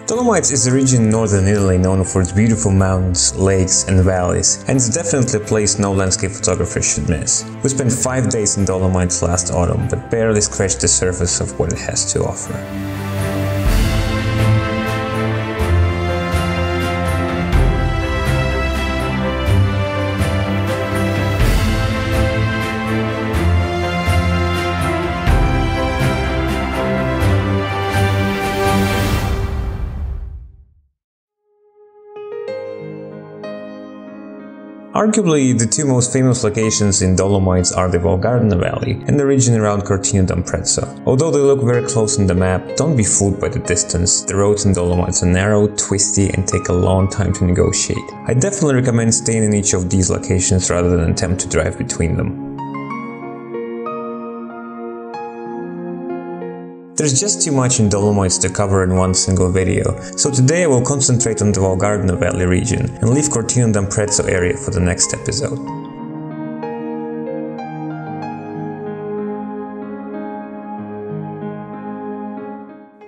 Dolomites is a region in northern Italy known for its beautiful mountains, lakes and valleys, and it's definitely a place no landscape photographer should miss. We spent 5 days in Dolomites last autumn, but barely scratched the surface of what it has to offer. Arguably, the two most famous locations in Dolomites are the Val Gardena Valley and the region around Cortina d'Ampezzo. Although they look very close on the map, don't be fooled by the distance. The roads in Dolomites are narrow, twisty, and take a long time to negotiate. I definitely recommend staying in each of these locations rather than attempt to drive between them. There's just too much in Dolomites to cover in one single video, so today I will concentrate on the Val Gardena Valley region and leave Cortina d'Ampezzo area for the next episode.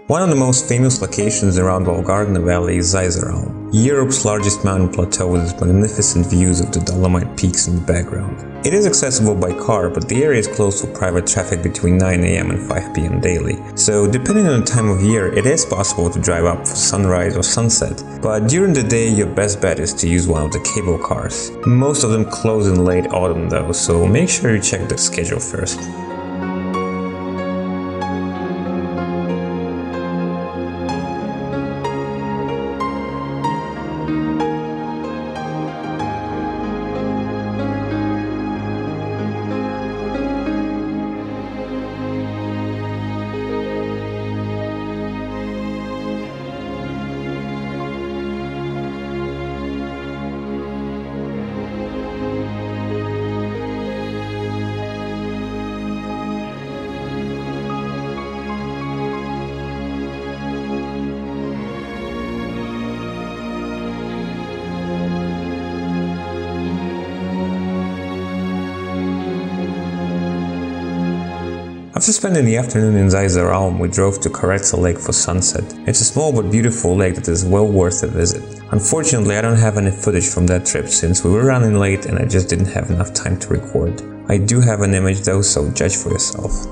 One of the most famous locations around Val Gardena Valley is Seiser, Europe's largest mountain plateau with its magnificent views of the Dolomite peaks in the background. It is accessible by car, but the area is closed for private traffic between 9 AM and 5 PM daily, so depending on the time of year it is possible to drive up for sunrise or sunset, but during the day your best bet is to use one of the cable cars. Most of them close in late autumn though, so make sure you check the schedule first. After spending the afternoon in Seiser, we drove to Carezza lake for sunset. It's a small but beautiful lake that is well worth a visit. Unfortunately, I don't have any footage from that trip since we were running late and I just didn't have enough time to record. I do have an image though, so judge for yourself.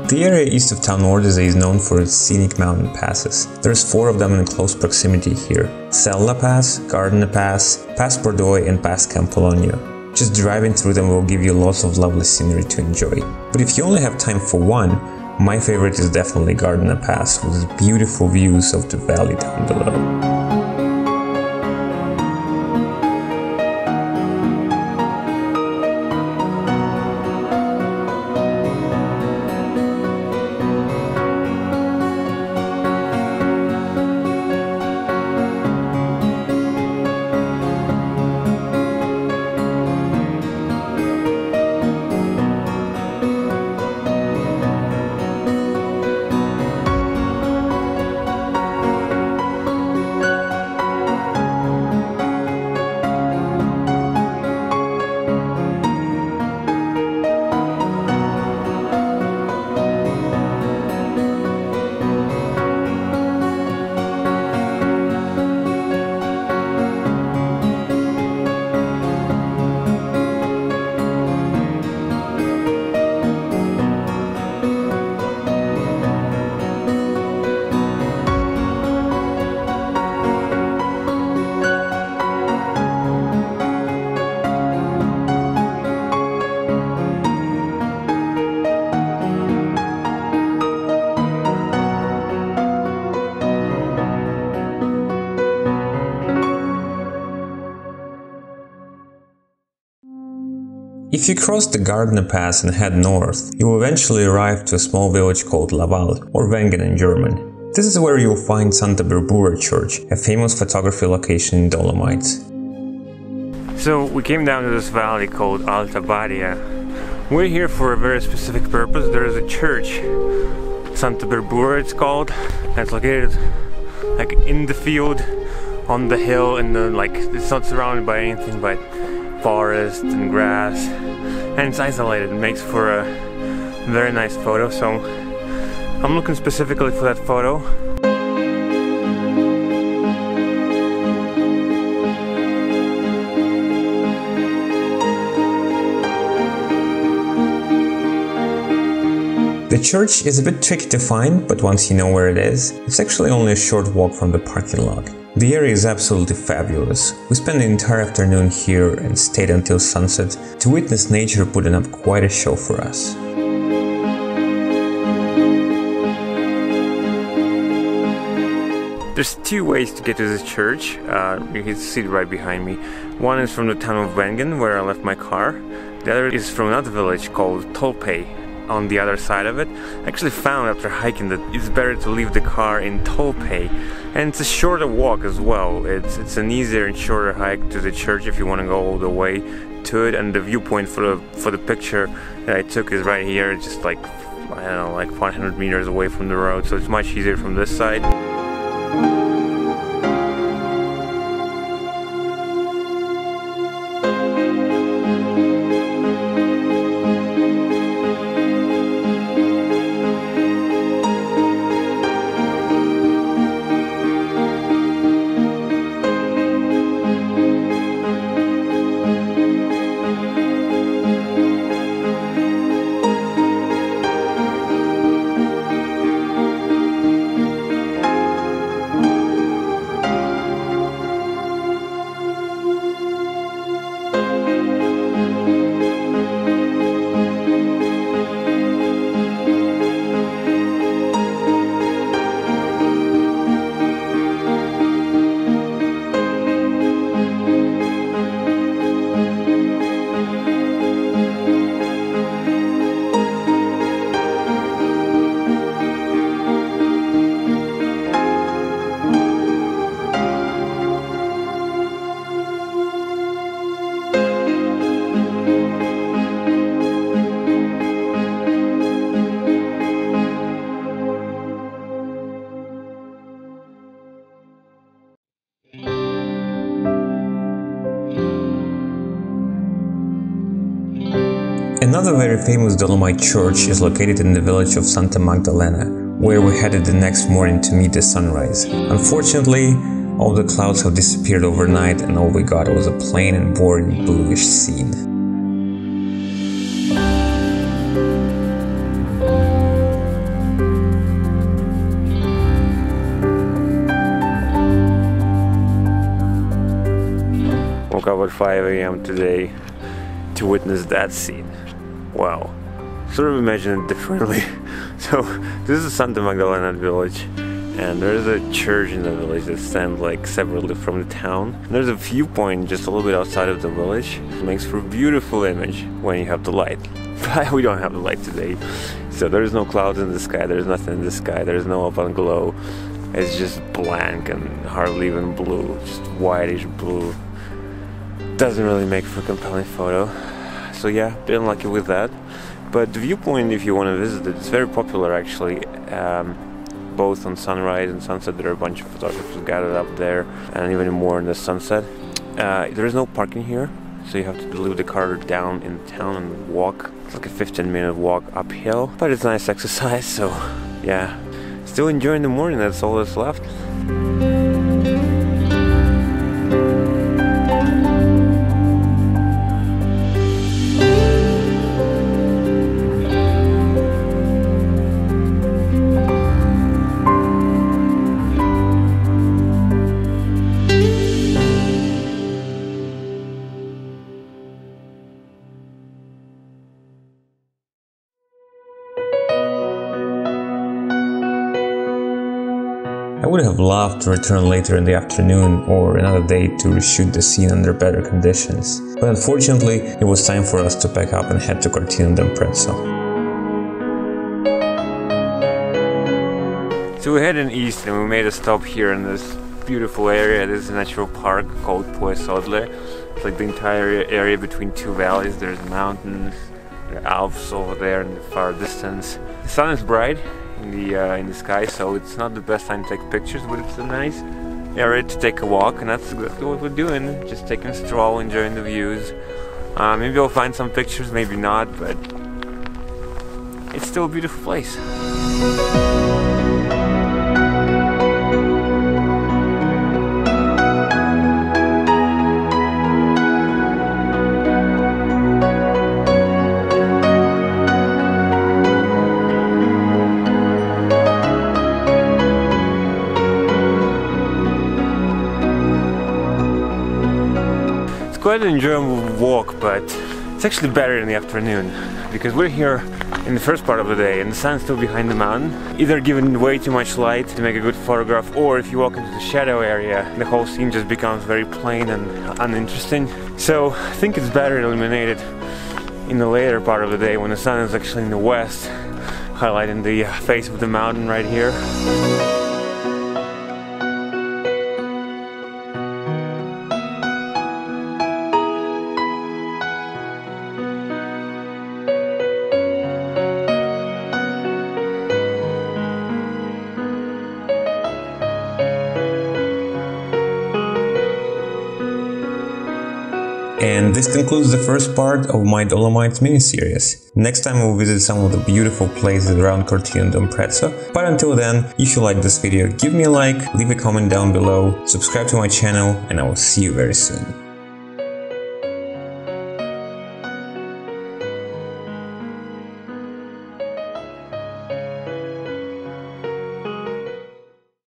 The area east of town Ordese is known for its scenic mountain passes. There's 4 of them in close proximity here: Gardena Pass, Gardena Pass, Pass Bordeaux and Pass Campologno. Just driving through them will give you lots of lovely scenery to enjoy. But if you only have time for one, my favorite is definitely Gardena Pass with its beautiful views of the valley down below. If you cross the Gardena Pass and head north, you will eventually arrive to a small village called Laval, or Wengen in German. This is where you will find Santa Berbura Church, a famous photography location in Dolomites. So we came down to this valley called Alta Badia. We're here for a very specific purpose. There is a church, Santa Berbura it's called, and it's located like in the field, on the hill, and then like it's not surrounded by anything but forest and grass, and it's isolated. It makes for a very nice photo, so I'm looking specifically for that photo. The church is a bit tricky to find, but once you know where it is, it's actually only a short walk from the parking lot. The area is absolutely fabulous. We spent the entire afternoon here and stayed until sunset to witness nature putting up quite a show for us. There's two ways to get to this church. You can see it right behind me. One is from the town of Wengen, where I left my car. The other is from another village called Tolpe, on the other side of it. I actually found after hiking that it's better to leave the car in Tolpe, and it's a shorter walk as well. It's an easier and shorter hike to the church if you want to go all the way to it, and the viewpoint for the picture that I took is right here, just like, I don't know, like 100 meters away from the road, so it's much easier from this side. Another very famous Dolomite church is located in the village of Santa Magdalena, where we headed the next morning to meet the sunrise. Unfortunately, all the clouds have disappeared overnight and all we got was a plain and boring bluish scene. Woke up at 5 a.m. today to witness that scene. Wow. Sort of imagine it differently. So this is Santa Magdalena village, and there's a church in the village that stands like separately from the town. And there's a viewpoint just a little bit outside of the village. It makes for a beautiful image when you have the light. But we don't have the light today, so there's no clouds in the sky, there's nothing in the sky, there's no open glow. It's just blank and hardly even blue, just whitish blue. Doesn't really make for a compelling photo. So yeah, bit unlucky with that. But the viewpoint, if you want to visit it, it's very popular actually. Both on sunrise and sunset, there are a bunch of photographers gathered up there, and even more in the sunset. There is no parking here, so you have to leave the car down in the town and walk. It's like a 15-minute walk uphill, but it's nice exercise, so yeah. Still enjoying the morning, that's all that's left. I would have loved to return later in the afternoon or another day to reshoot the scene under better conditions, but unfortunately it was time for us to pack up and head to Cortina d'Ampezzo. So we're heading east and we made a stop here in this beautiful area. This is a natural park called Puez-Odle. It's like the entire area between two valleys. There's mountains, the Alps over there in the far distance. The sun is bright in the sky, so it's not the best time to take pictures, but it's a nice area to take a walk, and that's exactly what we're doing. Just taking a stroll, enjoying the views. Maybe I'll find some pictures, maybe not, but it's still a beautiful place. Quite an enjoyable walk, but it's actually better in the afternoon because we're here in the first part of the day and the sun's still behind the mountain, either giving way too much light to make a good photograph, or if you walk into the shadow area the whole scene just becomes very plain and uninteresting. So I think it's better illuminated in the later part of the day when the sun is actually in the west, highlighting the face of the mountain right here. And this concludes the first part of my Dolomites mini-series. Next time we'll visit some of the beautiful places around Cortina d'Ampezzo. But until then, if you like this video, give me a like, leave a comment down below, subscribe to my channel, and I will see you very soon.